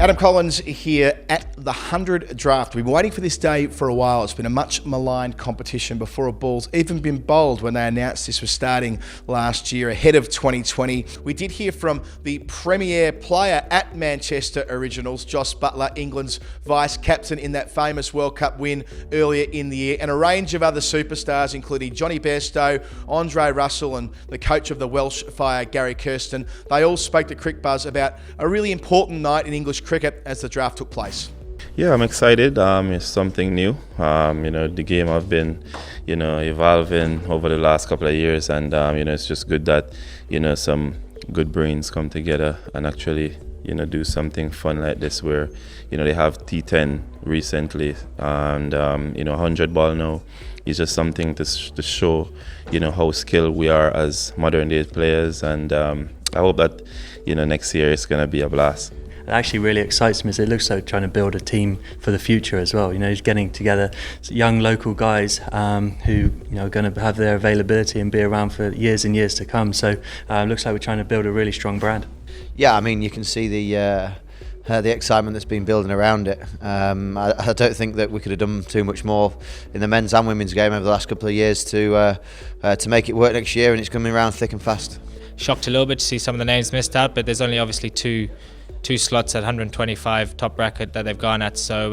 Adam Collins here at the 100 draft. We've been waiting for this day for a while. It's been a much maligned competition before a ball's even been bowled when they announced this was starting last year ahead of 2020. We did hear from the premier player at Manchester Originals, Josh Buttler, England's vice-captain in that famous World Cup win earlier in the year, and a range of other superstars including Johnny Bairstow, Andre Russell and the coach of the Welsh Fire, Gary Kirsten. They all spoke to Crick Buzz about a really important night in English cricket as the draft took place. Yeah, I'm excited. It's something new. The game have been, evolving over the last couple of years, and it's just good that some good brains come together and actually do something fun like this where they have T10 recently, and 100 ball now is just something to show how skilled we are as modern day players, and I hope that next year it's going to be a blast. It actually really excites me as it looks like trying to build a team for the future as well. He's getting together young local guys who are going to have their availability and be around for years and years to come. So it looks like we're trying to build a really strong brand. Yeah, I mean, you can see the excitement that's been building around it. I don't think that we could have done too much more in the men's and women's game over the last couple of years to make it work next year, and it's coming around thick and fast. Shocked a little bit to see some of the names missed out, but there's only obviously two slots at 125 top bracket that they've gone at, so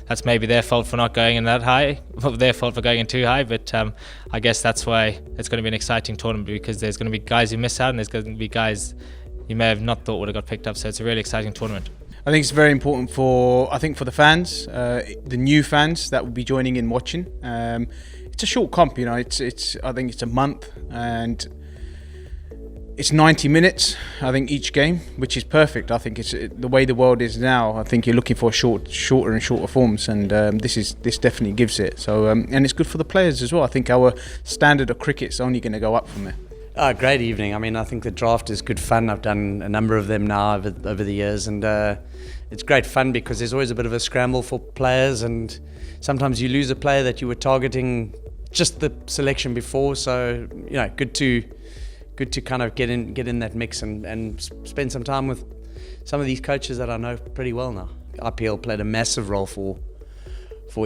that's maybe their fault for not going in that high, their fault for going in too high, but I guess that's why it's going to be an exciting tournament, because there's going to be guys who miss out and there's going to be guys you may have not thought would have got picked up, so it's a really exciting tournament. I think it's very important for the fans, the new fans that will be joining in watching. It's a short comp, I think it's a month, and it's 90 minutes, I think, each game, which is perfect. I think it's the way the world is now. I think you're looking for shorter and shorter forms, and this definitely gives it. So and it's good for the players as well. I think our standard of cricket's only going to go up from there. Great evening. I mean, I think the draft is good fun. I've done a number of them now over the years, and it's great fun because there's always a bit of a scramble for players, and sometimes you lose a player that you were targeting just the selection before. So good to kind of get in that mix and spend some time with some of these coaches that I know pretty well now. IPL played a massive role for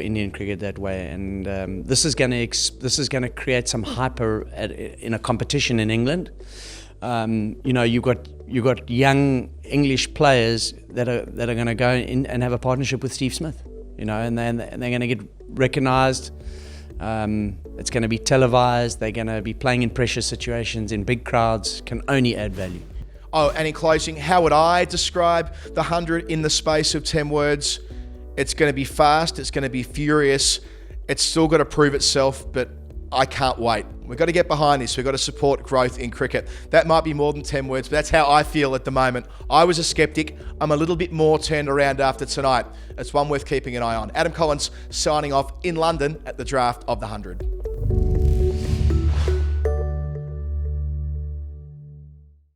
Indian cricket that way, and this is going to create some hype in a competition in England. You've got young English players that are going to go in and have a partnership with Steve Smith, and they're going to get recognised. It's going to be televised. They're going to be playing in pressure situations in big crowds. Can only add value. Oh, and in closing, how would I describe the 100 in the space of 10 words? It's going to be fast. It's going to be furious. It's still got to prove itself, but I can't wait. We've got to get behind this. We've got to support growth in cricket. That might be more than 10 words, but that's how I feel at the moment. I was a skeptic. I'm a little bit more turned around after tonight. It's one worth keeping an eye on. Adam Collins signing off in London at the draft of the 100.